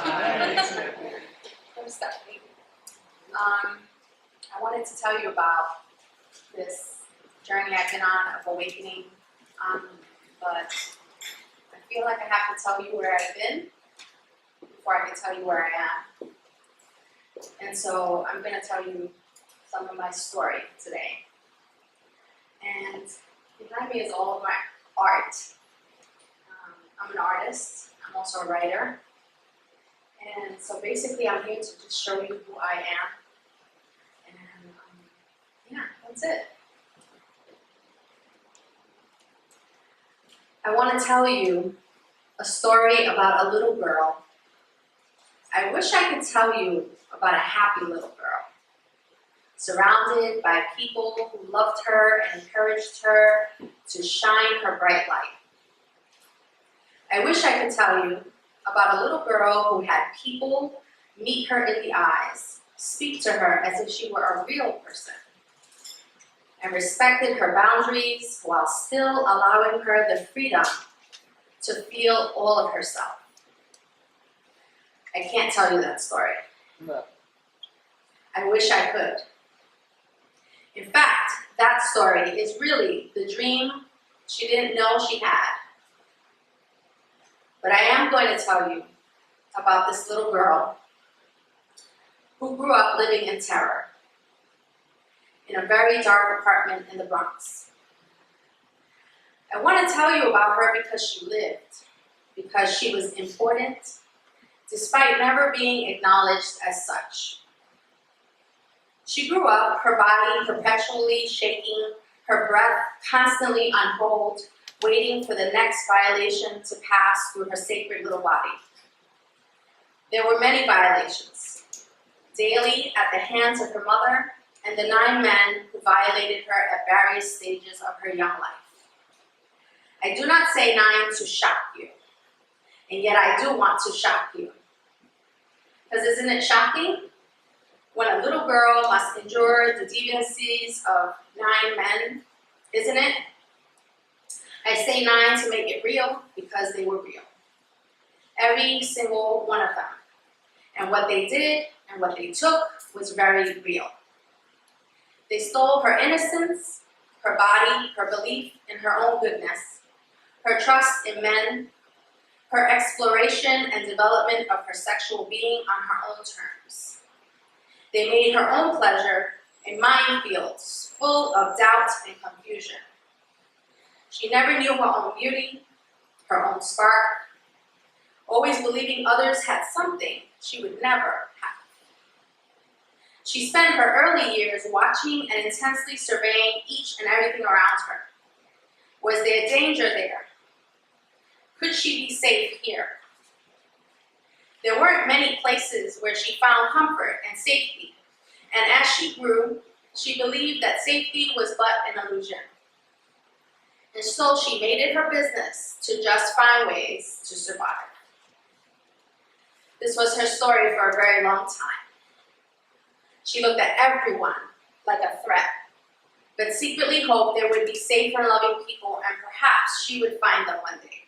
I'm Stephanie. I wanted to tell you about this journey I've been on of awakening, but I feel like I have to tell you where I've been before I can tell you where I am. And so I'm going to tell you some of my story today. And behind me is all of my art. I'm an artist. I'm also a writer. And so basically I'm here to just show you who I am. And yeah, that's it. I want to tell you a story about a little girl. I wish I could tell you about a happy little girl, surrounded by people who loved her and encouraged her to shine her bright light. I wish I could tell you about a little girl who had people meet her in the eyes, speak to her as if she were a real person, and respected her boundaries while still allowing her the freedom to feel all of herself. I can't tell you that story. No. I wish I could. In fact, that story is really the dream she didn't know she had. But I am going to tell you about this little girl who grew up living in terror in a very dark apartment in the Bronx. I want to tell you about her because she lived, because she was important, despite never being acknowledged as such. She grew up, her body perpetually shaking, her breath constantly on hold, waiting for the next violation to pass through her sacred little body. There were many violations, daily at the hands of her mother and the 9 men who violated her at various stages of her young life. I do not say 9 to shock you, and yet I do want to shock you. Because isn't it shocking when a little girl must endure the deviancies of 9 men, isn't it? I say 9 to make it real because they were real. Every single one of them. And what they did and what they took was very real. They stole her innocence, her body, her belief in her own goodness, her trust in men, her exploration and development of her sexual being on her own terms. They made her own pleasure a minefield full of doubt and confusion. She never knew her own beauty, her own spark, always believing others had something she would never have. She spent her early years watching and intensely surveying each and everything around her. Was there danger there? Could she be safe here? There weren't many places where she found comfort and safety, and as she grew, she believed that safety was but an illusion. And so she made it her business to just find ways to survive. This was her story for a very long time. She looked at everyone like a threat, but secretly hoped there would be safe and loving people, and perhaps she would find them one day.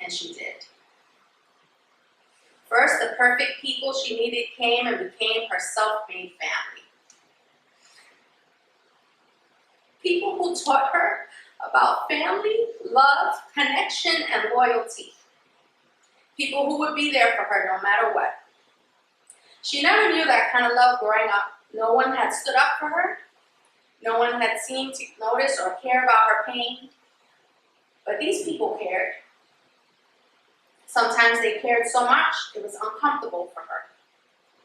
And she did. First, the perfect people she needed came and became her self-made family. People who taught her about family, love, connection, and loyalty. People who would be there for her no matter what. She never knew that kind of love growing up. No one had stood up for her. No one had seemed to notice or care about her pain. But these people cared. Sometimes they cared so much it was uncomfortable for her.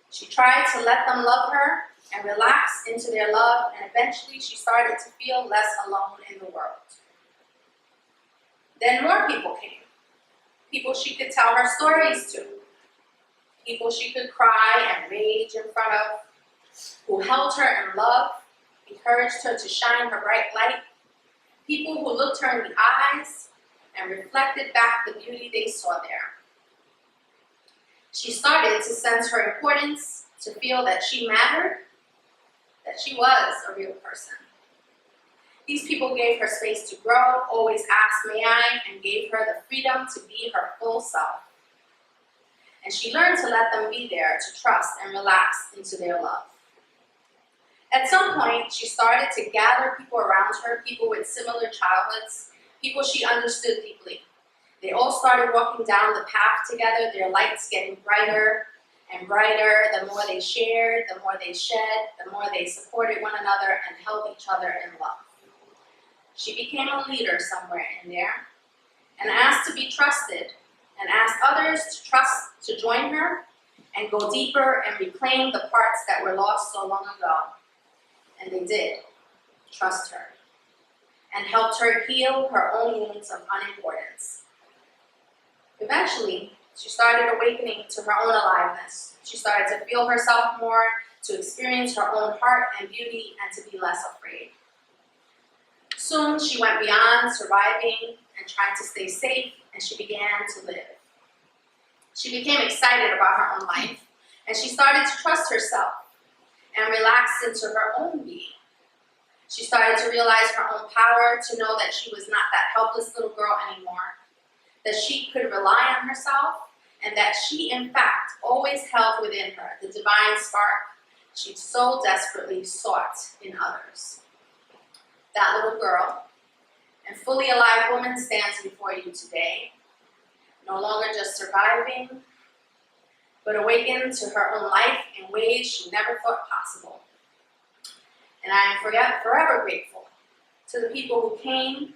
She tried to let them love her and relax into their love, and eventually she started to feel less alone in the world. Then more people came. People she could tell her stories to. People she could cry and rage in front of, who held her in love, encouraged her to shine her bright light. People who looked her in the eyes and reflected back the beauty they saw there. She started to sense her importance, to feel that she mattered, that she was a real person. These people gave her space to grow, always asked, "May I?" and gave her the freedom to be her full self. and she learned to let them be there, to trust and relax into their love. At some point, she started to gather people around her, people with similar childhoods, people she understood deeply. They all started walking down the path together, their lights getting brighter and brighter. The more they shared, the more they shed, the more they supported one another and held each other in love. She became a leader somewhere in there and asked to be trusted and asked others to trust to join her and go deeper and reclaim the parts that were lost so long ago. And they did trust her and helped her heal her own wounds of unimportance. Eventually, she started awakening to her own aliveness. She started to feel herself more, to experience her own heart and beauty, and to be less afraid. Soon, she went beyond surviving and trying to stay safe, and she began to live. She became excited about her own life, and she started to trust herself and relax into her own being. She started to realize her own power, to know that she was not that helpless little girl anymore, that she could rely on herself, and that she, in fact, always held within her the divine spark she so desperately sought in others. That little girl and fully alive woman stands before you today, no longer just surviving, but awakened to her own life in ways she never thought possible. And I am forever grateful to the people who came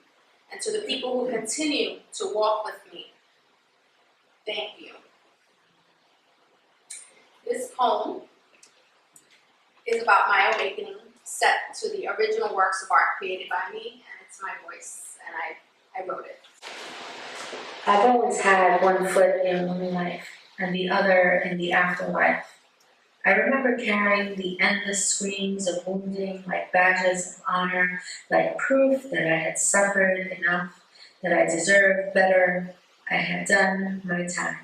and to the people who continue to walk with me. Thank you. This poem is about my awakening, set to the original works of art created by me, and it's my voice, and I wrote it. I've always had one foot in one life and the other in the afterlife. I remember carrying the endless screams of wounding like badges of honor, like proof that I had suffered enough, that I deserved better, I had done my time.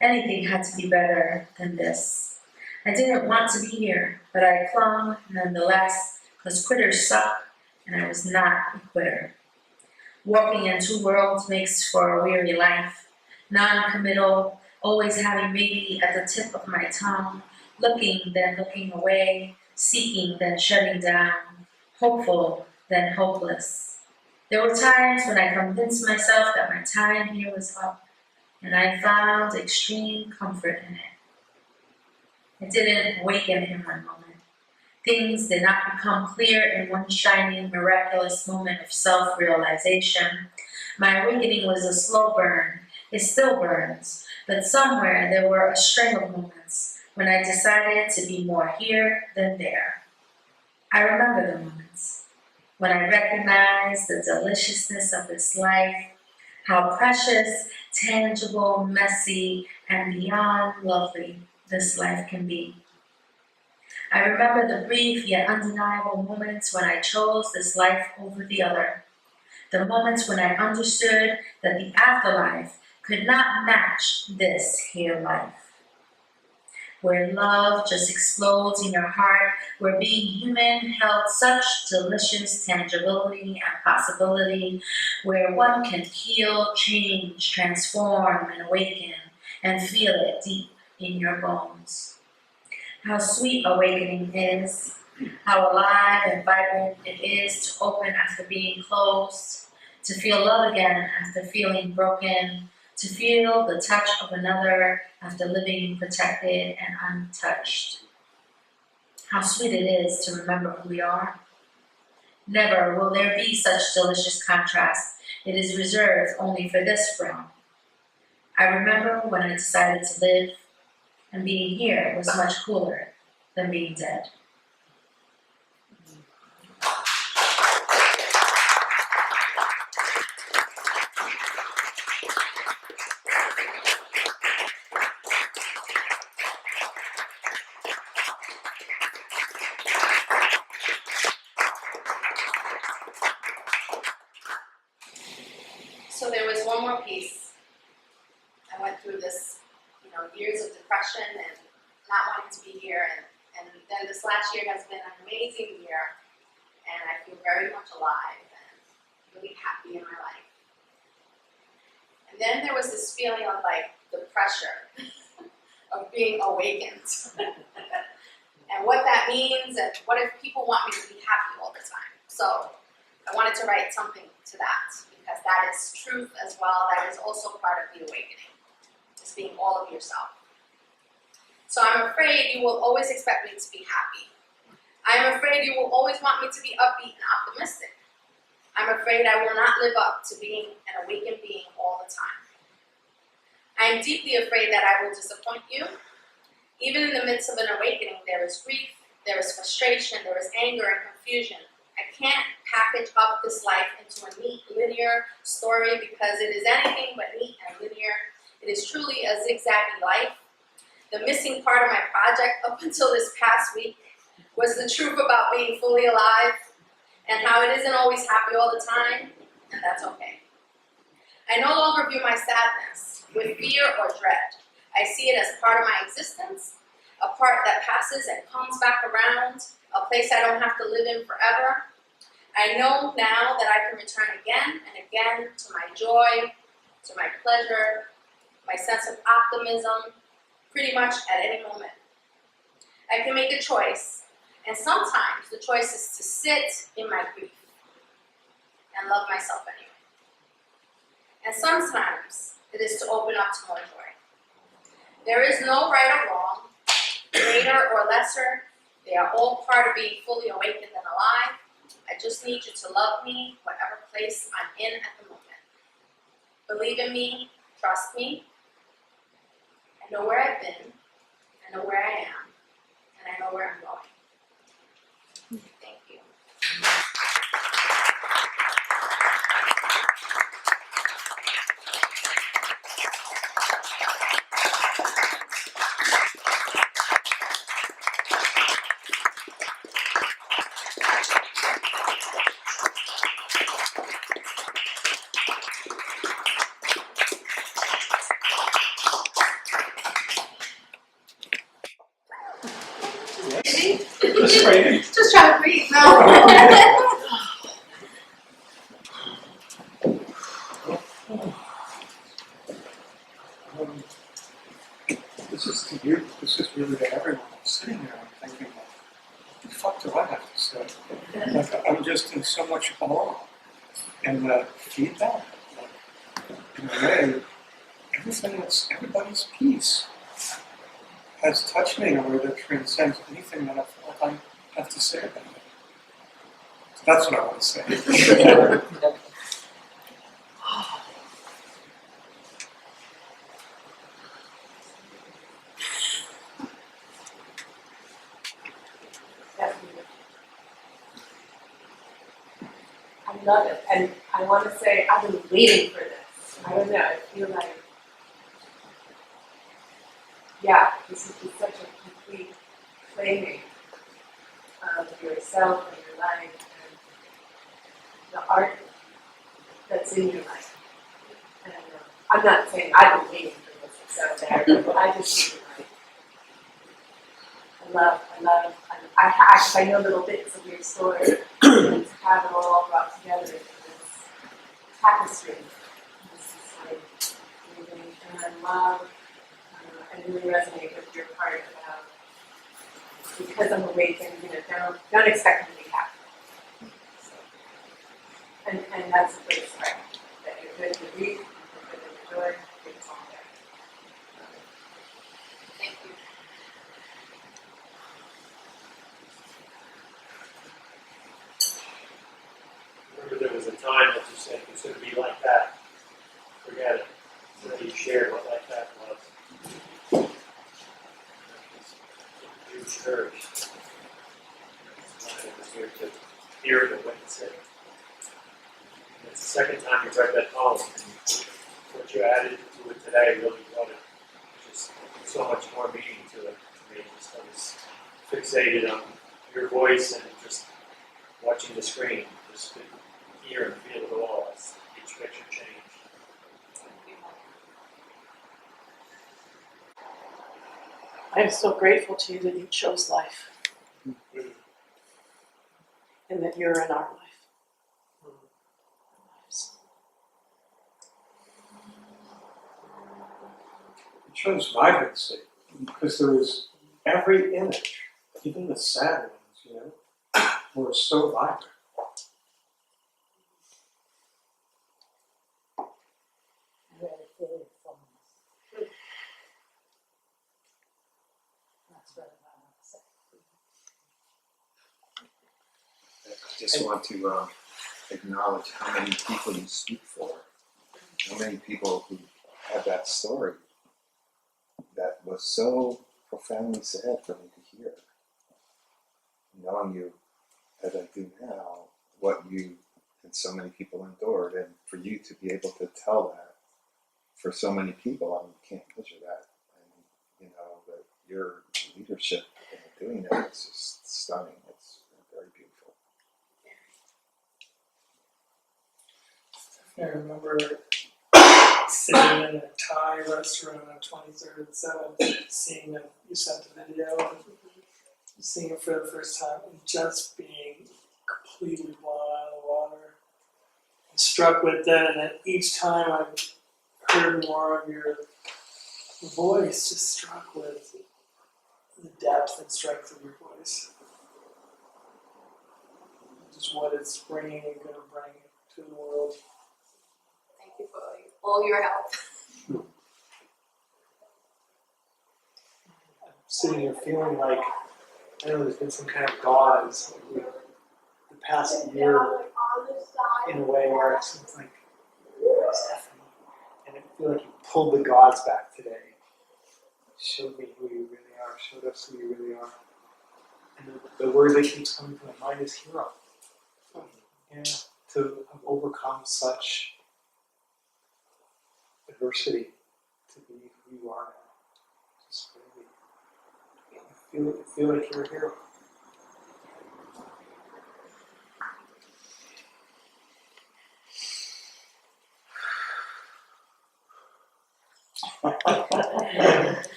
Anything had to be better than this. I didn't want to be here, but I clung nonetheless, because quitters suck, and I was not a quitter. Walking in two worlds makes for a weary life, non-committal, always having maybe at the tip of my tongue, looking then looking away, seeking then shutting down, hopeful then hopeless. There were times when I convinced myself that my time here was up, and I found extreme comfort in it. It didn't awaken in one moment. Things did not become clear in one shining, miraculous moment of self-realization. My awakening was a slow burn. It still burns, but somewhere there were a string of moments when I decided to be more here than there. I remember the moments when I recognized the deliciousness of this life, how precious, tangible, messy, and beyond lovely this life can be. I remember the brief yet undeniable moments when I chose this life over the other. The moments when I understood that the afterlife could not match this here life. Where love just explodes in your heart, where being human held such delicious tangibility and possibility, where one can heal, change, transform, and awaken, and feel it deep in your bones. How sweet awakening is, how alive and vibrant it is to open after being closed, to feel love again after feeling broken, to feel the touch of another after living protected and untouched. How sweet it is to remember who we are. Never will there be such delicious contrast. It is reserved only for this realm. I remember when I decided to live, and being here was much cooler than being dead. So there was one more piece. I went through this, years of depression and not wanting to be here, and then this last year has been an amazing year, and I feel very much alive and really happy in my life. And then there was this feeling of like the pressure of being awakened. And what that means, and what if people want me to be happy all the time. So I wanted to write something to that, because that is truth as well. That is also part of the awakening, just being all of yourself. So I'm afraid you will always expect me to be happy. I'm afraid you will always want me to be upbeat and optimistic. I'm afraid I will not live up to being an awakened being all the time. I am deeply afraid that I will disappoint you. Even in the midst of an awakening, there is grief, there is frustration, there is anger and confusion. I can't package up this life into a neat, linear story, because it is anything but neat and linear. It is truly a zigzaggy life. The missing part of my project up until this past week was the truth about being fully alive, and how it isn't always happy all the time, and that's okay. I no longer view my sadness with fear or dread. I see it as part of my existence, a part that passes and comes back around, a place I don't have to live in forever. I know now that I can return again and again to my joy, to my pleasure, my sense of optimism, pretty much at any moment. I can make a choice, and sometimes the choice is to sit in my grief and love myself anyway. And sometimes it is to open up to more joy. There is no right or wrong, greater or lesser. They are all part of being fully awakened and alive. I just need you to love me, whatever place I'm in at the moment. Believe in me, trust me. I know where I've been, I know where I am, and I know where I'm going. Thank you. Just waiting. Just try to breathe, no. This is to you. This is really to everyone. I'm sitting there and thinking, what the fuck do I have to say? Like, I'm just in so much awe. And the feedback, like, in a way, everything that's everybody's piece has touched me in a way that transcends anything that I feel like I have to say about it. So that's what I want to say. Definitely. I love it, and I want to say I've been waiting for this. I don't know, I feel like, yeah, this would be such a complete claiming of yourself and your life and the art that's in your life. And I'm not saying I've been waiting for this, it's out there, but I just feel like I know little bits of your story, and to have it all brought together into this tapestry. This is like amazing, and I love, I really resonate with your part about, because I'm awakened, don't expect me to be happy. So, and that's a great start, that you're good in the grief, you're good in the joy, it's all there. Thank you. Remember, there was a time that you said it's going to be like that. Forget it. So you shared what like that was. Huge courage. I was here to hear it and witness it. And it's the second time you read that poem. And what you added to it today really brought it just so much more meaning to it. I mean, just I was fixated on your voice and just watching the screen. Just could hear and feel it all as each picture changed. I am so grateful to you that you chose life and that you're in our life. shows vibrancy, because there was every image, even the sad ones, you know, were so vibrant. Really feel your fullness. That's what I want to say. I just want to acknowledge how many people you speak for, how many people who had that story that was so profoundly sad for me to hear. Knowing you as I do now, what you and so many people endured, and for you to be able to tell that for so many people, I mean, you can't measure that. And you know, that your leadership in doing that is just stunning. It's very beautiful. I remember sitting in a Thai restaurant on 23rd and 7th, seeing it, you sent a video, and seeing it for the first time, and just being completely blown out of the water. And struck with that, and then each time I heard more of your voice, just struck with the depth and strength of your voice. Just what it's bringing and going to bring to the world. Thank you for all your help. I'm sitting here feeling like, I know there's been some kind of gauze like the past year in a way where it seems like Stephanie, and I feel like you pulled the gauze back today. Showed me who you really are, showed us who you really are. And the word that keeps coming to my mind is hero. Yeah, to have overcome such adversity, to be who you are now. Just really, I feel like you're a hero.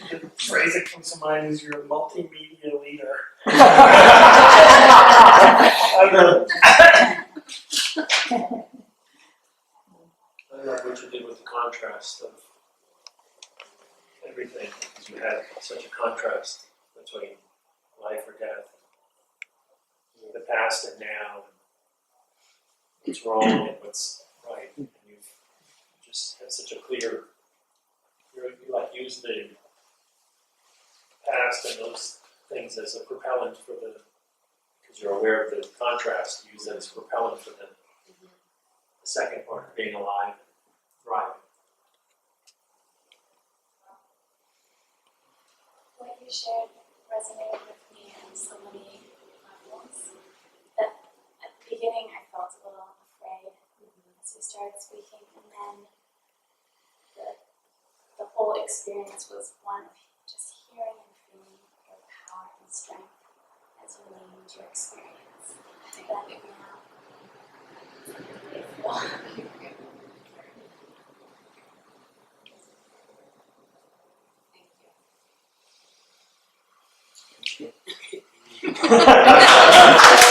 The phrase that comes to mind is you're a multimedia leader. I love what you did with the contrast of everything, because you had such a contrast between life or death, the past and now, and what's wrong and what's right, and you've just had such a clear, you like use the past and those things as a propellant for the, because you're aware of the contrast, use that as propellant for the second part, being alive and thriving. What you shared resonated with me on so many levels. That at the beginning I felt a little afraid as you started speaking, and then the whole experience was one of just hearing and feeling your power and strength as you named your experience. That now Thank you.